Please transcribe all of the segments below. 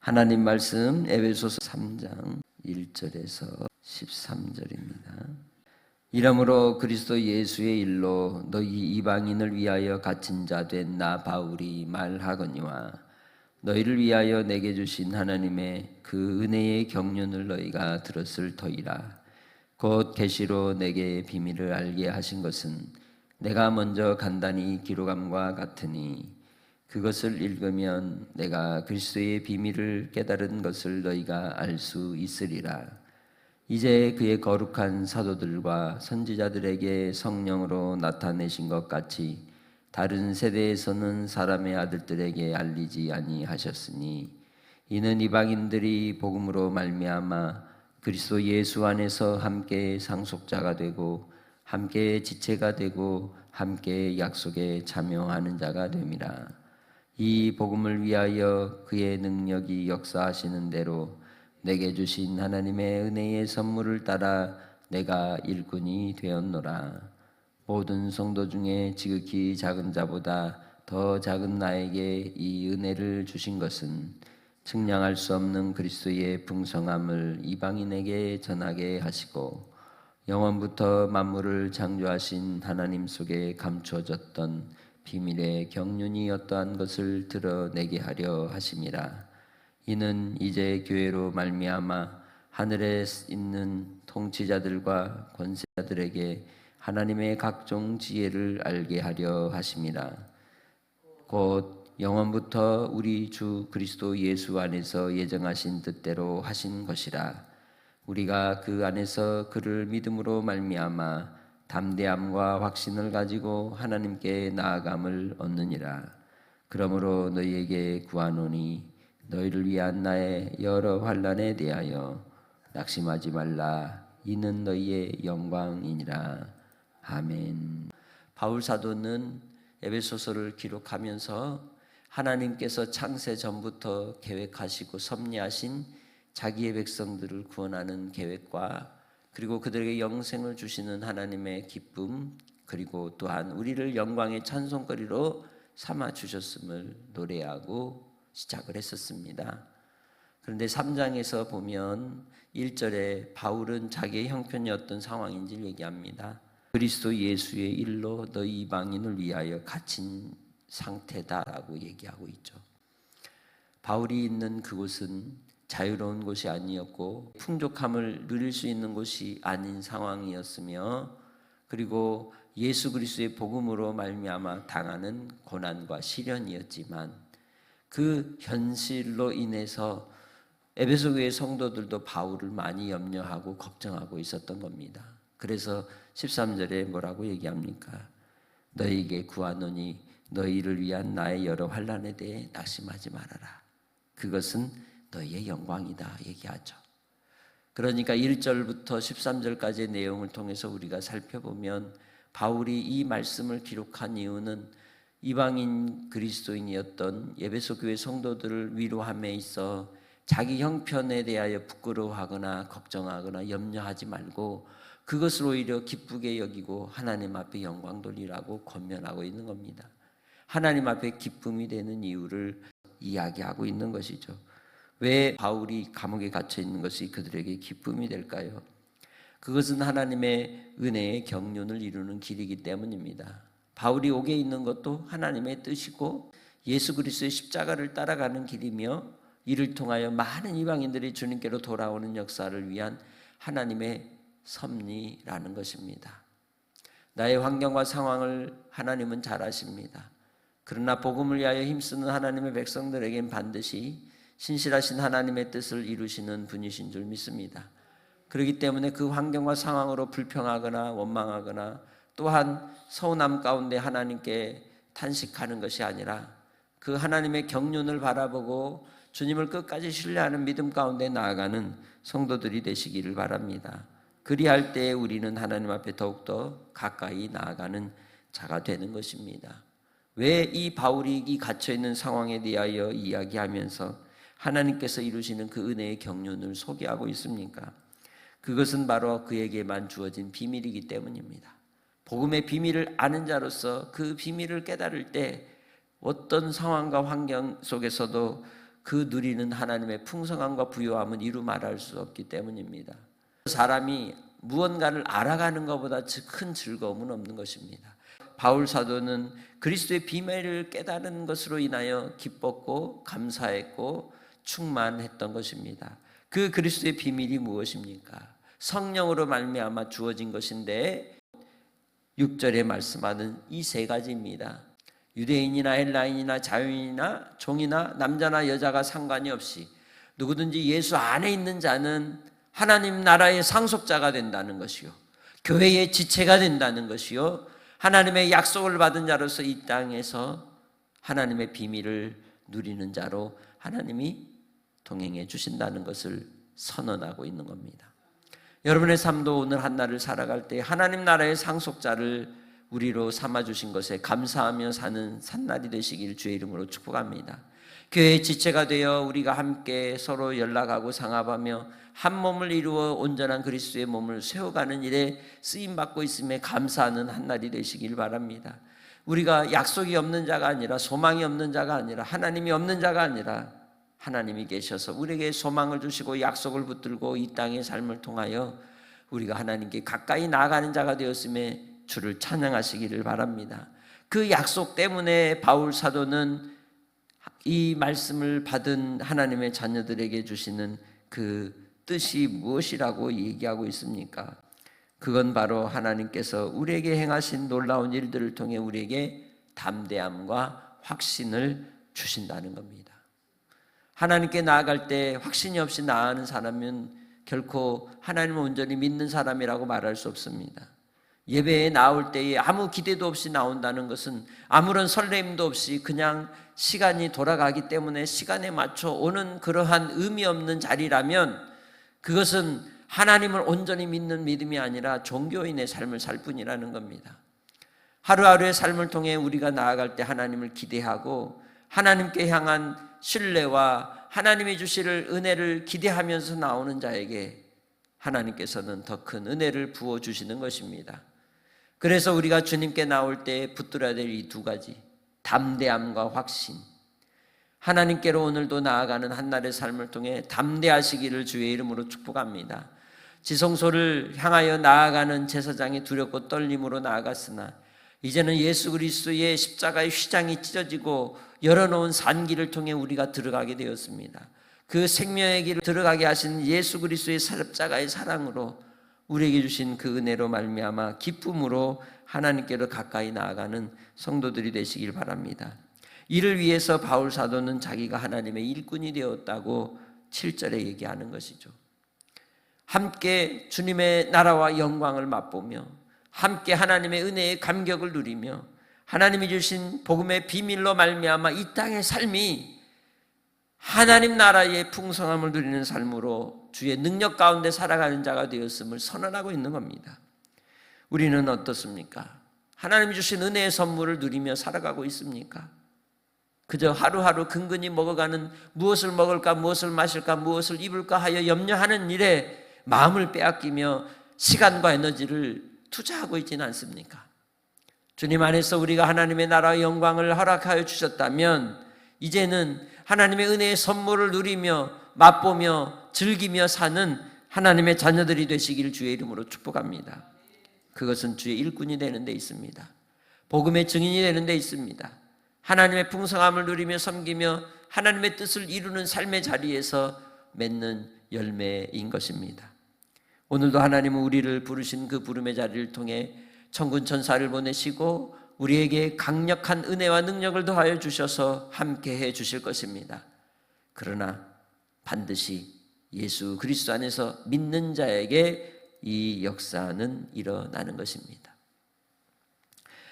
하나님 말씀 에베소서 3장 1절에서 13절입니다. 이러므로 그리스도 예수의 일로 너희 이방인을 위하여 갇힌 자 된 나 바울이 말하거니와 너희를 위하여 내게 주신 하나님의 그 은혜의 경륜을 너희가 들었을 터이라. 곧 계시로 내게 비밀을 알게 하신 것은 내가 먼저 간단히 기록함과 같으니 그것을 읽으면 내가 그리스도의 비밀을 깨달은 것을 너희가 알 수 있으리라. 이제 그의 거룩한 사도들과 선지자들에게 성령으로 나타내신 것 같이 다른 세대에서는 사람의 아들들에게 알리지 아니하셨으니 이는 이방인들이 복음으로 말미암아 그리스도 예수 안에서 함께 상속자가 되고 함께 지체가 되고 함께 약속에 참여하는 자가 됨이라. 이 복음을 위하여 그의 능력이 역사하시는 대로 내게 주신 하나님의 은혜의 선물을 따라 내가 일꾼이 되었노라. 모든 성도 중에 지극히 작은 자보다 더 작은 나에게 이 은혜를 주신 것은 측량할 수 없는 그리스도의 풍성함을 이방인에게 전하게 하시고 영원부터 만물을 창조하신 하나님 속에 감추어졌던 비밀의 경륜이 어떠한 것을 드러내게 하려 하심이라. 이는 이제 교회로 말미암아 하늘에 있는 통치자들과 권세자들에게 하나님의 각종 지혜를 알게 하려 하심이라. 곧 영원부터 우리 주 그리스도 예수 안에서 예정하신 뜻대로 하신 것이라. 우리가 그 안에서 그를 믿음으로 말미암아 담대함과 확신을 가지고 하나님께 나아감을 얻느니라. 그러므로 너희에게 구하노니 너희를 위한 나의 여러 환난에 대하여 낙심하지 말라. 이는 너희의 영광이니라. 아멘. 바울 사도는 에베소서를 기록하면서 하나님께서 창세 전부터 계획하시고 섭리하신 자기의 백성들을 구원하는 계획과 그리고 그들에게 영생을 주시는 하나님의 기쁨, 그리고 또한 우리를 영광의 찬송거리로 삼아 주셨음을 노래하고 시작을 했었습니다. 그런데 3장에서 보면 1절에 바울은 자기의 형편이 어떤 상황인지를 얘기합니다. 그리스도 예수의 일로 너희 이방인을 위하여 갇힌 상태다라고 얘기하고 있죠. 바울이 있는 그곳은 자유로운 곳이 아니었고 풍족함을 누릴 수 있는 곳이 아닌 상황이었으며, 그리고 예수 그리스도의 복음으로 말미암아 당하는 고난과 시련이었지만 그 현실로 인해서 에베소 교회 성도들도 바울을 많이 염려하고 걱정하고 있었던 겁니다. 그래서 13절에 뭐라고 얘기합니까? 너희에게 구하노니 너희를 위한 나의 여러 환난에 대해 낙심하지 말아라. 그것은 너희의 영광이다 얘기하죠. 그러니까 1절부터 13절까지의 내용을 통해서 우리가 살펴보면 바울이 이 말씀을 기록한 이유는 이방인 그리스도인이었던 에베소 교회 성도들을 위로함에 있어 자기 형편에 대하여 부끄러워하거나 걱정하거나 염려하지 말고 그것을 오히려 기쁘게 여기고 하나님 앞에 영광 돌리라고 권면하고 있는 겁니다. 하나님 앞에 기쁨이 되는 이유를 이야기하고 있는 것이죠. 왜 바울이 감옥에 갇혀 있는 것이 그들에게 기쁨이 될까요? 그것은 하나님의 은혜의 경륜을 이루는 길이기 때문입니다. 바울이 옥에 있는 것도 하나님의 뜻이고 예수 그리스도의 십자가를 따라가는 길이며 이를 통하여 많은 이방인들이 주님께로 돌아오는 역사를 위한 하나님의 섭리라는 것입니다. 나의 환경과 상황을 하나님은 잘 아십니다. 그러나 복음을 위하여 힘쓰는 하나님의 백성들에겐 반드시 신실하신 하나님의 뜻을 이루시는 분이신 줄 믿습니다. 그렇기 때문에 그 환경과 상황으로 불평하거나 원망하거나 또한 서운함 가운데 하나님께 탄식하는 것이 아니라 그 하나님의 경륜을 바라보고 주님을 끝까지 신뢰하는 믿음 가운데 나아가는 성도들이 되시기를 바랍니다. 그리할 때 우리는 하나님 앞에 더욱더 가까이 나아가는 자가 되는 것입니다. 왜 이 바울이 이 갇혀있는 상황에 대하여 이야기하면서 하나님께서 이루시는 그 은혜의 경륜을 소개하고 있습니까? 그것은 바로 그에게만 주어진 비밀이기 때문입니다. 복음의 비밀을 아는 자로서 그 비밀을 깨달을 때 어떤 상황과 환경 속에서도 그 누리는 하나님의 풍성함과 부요함은 이루 말할 수 없기 때문입니다. 사람이 무언가를 알아가는 것보다 큰 즐거움은 없는 것입니다. 바울 사도는 그리스도의 비밀을 깨달은 것으로 인하여 기뻤고 감사했고 충만했던 것입니다. 그 그리스도의 비밀이 무엇입니까? 성령으로 말미암아 주어진 것인데 6절에 말씀하는 이 세 가지입니다. 유대인이나 헬라인이나 자유인이나 종이나 남자나 여자가 상관이 없이 누구든지 예수 안에 있는 자는 하나님 나라의 상속자가 된다는 것이요, 교회의 지체가 된다는 것이요, 하나님의 약속을 받은 자로서 이 땅에서 하나님의 비밀을 누리는 자로 하나님이 동행해 주신다는 것을 선언하고 있는 겁니다. 여러분의 삶도 오늘 한날을 살아갈 때 하나님 나라의 상속자를 우리로 삼아주신 것에 감사하며 사는 산날이 되시길 주의 이름으로 축복합니다. 교회의 지체가 되어 우리가 함께 서로 연락하고 상합하며 한 몸을 이루어 온전한 그리스도의 몸을 세워가는 일에 쓰임받고 있음에 감사하는 한날이 되시길 바랍니다. 우리가 약속이 없는 자가 아니라, 소망이 없는 자가 아니라, 하나님이 없는 자가 아니라 하나님이 계셔서 우리에게 소망을 주시고 약속을 붙들고 이 땅의 삶을 통하여 우리가 하나님께 가까이 나아가는 자가 되었음에 주를 찬양하시기를 바랍니다. 그 약속 때문에 바울 사도는 이 말씀을 받은 하나님의 자녀들에게 주시는 그 뜻이 무엇이라고 얘기하고 있습니까? 그건 바로 하나님께서 우리에게 행하신 놀라운 일들을 통해 우리에게 담대함과 확신을 주신다는 겁니다. 하나님께 나아갈 때 확신이 없이 나아가는 사람은 결코 하나님을 온전히 믿는 사람이라고 말할 수 없습니다. 예배에 나올 때에 아무 기대도 없이 나온다는 것은 아무런 설렘도 없이 그냥 시간이 돌아가기 때문에 시간에 맞춰 오는 그러한 의미 없는 자리라면 그것은 하나님을 온전히 믿는 믿음이 아니라 종교인의 삶을 살 뿐이라는 겁니다. 하루하루의 삶을 통해 우리가 나아갈 때 하나님을 기대하고 하나님께 향한 신뢰와 하나님이 주실 은혜를 기대하면서 나오는 자에게 하나님께서는 더 큰 은혜를 부어주시는 것입니다. 그래서 우리가 주님께 나올 때 붙들어야 될 이 두 가지, 담대함과 확신. 하나님께로 오늘도 나아가는 한날의 삶을 통해 담대하시기를 주의 이름으로 축복합니다. 지성소를 향하여 나아가는 제사장이 두렵고 떨림으로 나아갔으나 이제는 예수 그리스도의 십자가의 휘장이 찢어지고 열어놓은 산길을 통해 우리가 들어가게 되었습니다. 그 생명의 길을 들어가게 하신 예수 그리스도의 십자가의 사랑으로 우리에게 주신 그 은혜로 말미암아 기쁨으로 하나님께로 가까이 나아가는 성도들이 되시길 바랍니다. 이를 위해서 바울 사도는 자기가 하나님의 일꾼이 되었다고 7절에 얘기하는 것이죠. 함께 주님의 나라와 영광을 맛보며 함께 하나님의 은혜의 감격을 누리며 하나님이 주신 복음의 비밀로 말미암아 이 땅의 삶이 하나님 나라의 풍성함을 누리는 삶으로 주의 능력 가운데 살아가는 자가 되었음을 선언하고 있는 겁니다. 우리는 어떻습니까? 하나님이 주신 은혜의 선물을 누리며 살아가고 있습니까? 그저 하루하루 근근히 먹어가는 무엇을 먹을까, 무엇을 마실까, 무엇을 입을까 하여 염려하는 일에 마음을 빼앗기며 시간과 에너지를 투자하고 있지는 않습니까? 주님 안에서 우리가 하나님의 나라의 영광을 허락하여 주셨다면 이제는 하나님의 은혜의 선물을 누리며 맛보며 즐기며 사는 하나님의 자녀들이 되시기를 주의 이름으로 축복합니다. 그것은 주의 일꾼이 되는 데 있습니다. 복음의 증인이 되는 데 있습니다. 하나님의 풍성함을 누리며 섬기며 하나님의 뜻을 이루는 삶의 자리에서 맺는 열매인 것입니다. 오늘도 하나님은 우리를 부르신 그 부름의 자리를 통해 천군 천사를 보내시고 우리에게 강력한 은혜와 능력을 더하여 주셔서 함께해 주실 것입니다. 그러나 반드시 예수 그리스도 안에서 믿는 자에게 이 역사는 일어나는 것입니다.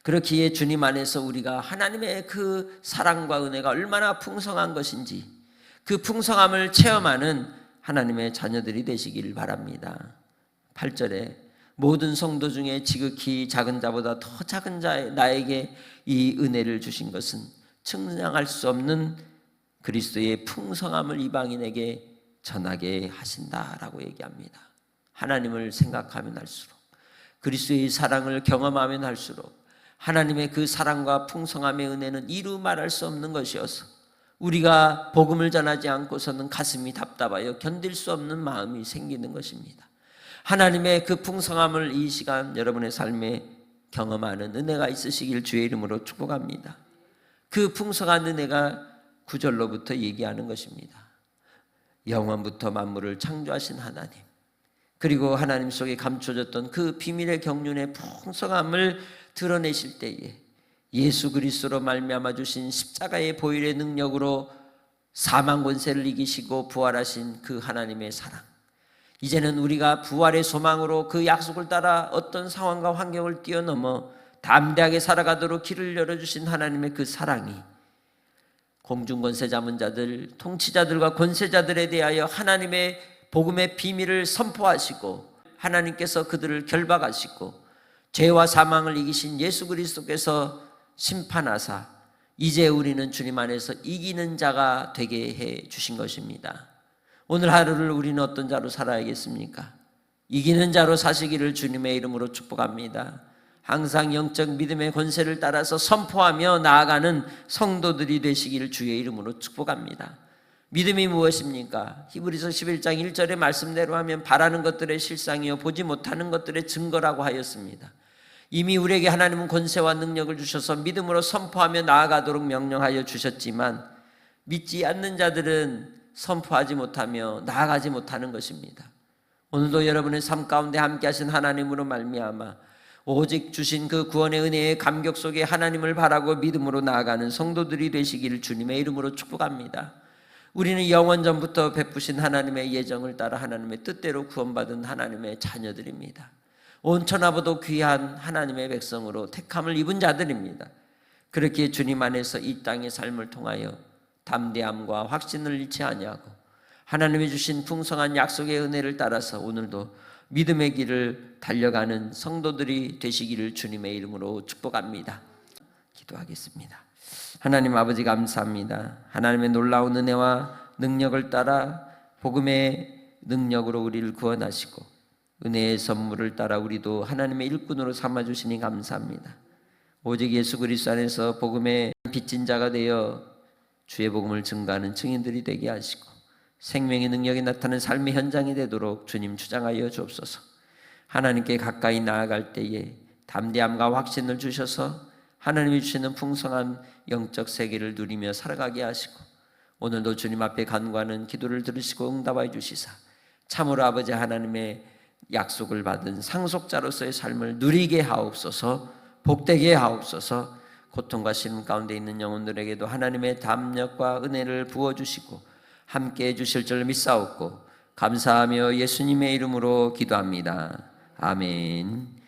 그렇기에 주님 안에서 우리가 하나님의 그 사랑과 은혜가 얼마나 풍성한 것인지 그 풍성함을 체험하는 하나님의 자녀들이 되시길 바랍니다. 8절에 모든 성도 중에 지극히 작은 자보다 더 작은 자 나에게 이 은혜를 주신 것은 측량할 수 없는 그리스도의 풍성함을 이방인에게 전하게 하신다라고 얘기합니다. 하나님을 생각하면 할수록 그리스도의 사랑을 경험하면 할수록 하나님의 그 사랑과 풍성함의 은혜는 이루 말할 수 없는 것이어서 우리가 복음을 전하지 않고서는 가슴이 답답하여 견딜 수 없는 마음이 생기는 것입니다. 하나님의 그 풍성함을 이 시간 여러분의 삶에 경험하는 은혜가 있으시길 주의 이름으로 축복합니다. 그 풍성한 은혜가 9절로부터 얘기하는 것입니다. 영원부터 만물을 창조하신 하나님, 그리고 하나님 속에 감춰졌던 그 비밀의 경륜의 풍성함을 드러내실 때에 예수 그리스도로 말미암아 주신 십자가의 보혈의 능력으로 사망 권세를 이기시고 부활하신 그 하나님의 사랑, 이제는 우리가 부활의 소망으로 그 약속을 따라 어떤 상황과 환경을 뛰어넘어 담대하게 살아가도록 길을 열어주신 하나님의 그 사랑이 공중권세 잡은 자들, 통치자들과 권세자들에 대하여 하나님의 복음의 비밀을 선포하시고 하나님께서 그들을 결박하시고 죄와 사망을 이기신 예수 그리스도께서 심판하사 이제 우리는 주님 안에서 이기는 자가 되게 해 주신 것입니다. 오늘 하루를 우리는 어떤 자로 살아야겠습니까? 이기는 자로 사시기를 주님의 이름으로 축복합니다. 항상 영적 믿음의 권세를 따라서 선포하며 나아가는 성도들이 되시기를 주의 이름으로 축복합니다. 믿음이 무엇입니까? 히브리서 11장 1절의 말씀대로 하면 바라는 것들의 실상이요 보지 못하는 것들의 증거라고 하였습니다. 이미 우리에게 하나님은 권세와 능력을 주셔서 믿음으로 선포하며 나아가도록 명령하여 주셨지만 믿지 않는 자들은 선포하지 못하며 나아가지 못하는 것입니다. 오늘도 여러분의 삶 가운데 함께 하신 하나님으로 말미암아 오직 주신 그 구원의 은혜의 감격 속에 하나님을 바라고 믿음으로 나아가는 성도들이 되시기를 주님의 이름으로 축복합니다. 우리는 영원 전부터 베푸신 하나님의 예정을 따라 하나님의 뜻대로 구원받은 하나님의 자녀들입니다. 온 천하보다 귀한 하나님의 백성으로 택함을 입은 자들입니다. 그렇게 주님 안에서 이 땅의 삶을 통하여 담대함과 확신을 잃지 아니하고 하나님이 주신 풍성한 약속의 은혜를 따라서 오늘도 믿음의 길을 달려가는 성도들이 되시기를 주님의 이름으로 축복합니다. 기도하겠습니다. 하나님 아버지 감사합니다. 하나님의 놀라운 은혜와 능력을 따라 복음의 능력으로 우리를 구원하시고 은혜의 선물을 따라 우리도 하나님의 일꾼으로 삼아주시니 감사합니다. 오직 예수 그리스도 안에서 복음의 빚진 자가 되어 주의 복음을 증거하는 증인들이 되게 하시고 생명의 능력이 나타나는 삶의 현장이 되도록 주님 주장하여 주옵소서. 하나님께 가까이 나아갈 때에 담대함과 확신을 주셔서 하나님이 주시는 풍성한 영적 세계를 누리며 살아가게 하시고 오늘도 주님 앞에 간구하는 기도를 들으시고 응답하여 주시사 참으로 아버지 하나님의 약속을 받은 상속자로서의 삶을 누리게 하옵소서. 복되게 하옵소서. 고통과 시름 가운데 있는 영혼들에게도 하나님의 담력과 은혜를 부어주시고 함께해 주실 줄 믿사옵고 감사하며 예수님의 이름으로 기도합니다. 아멘.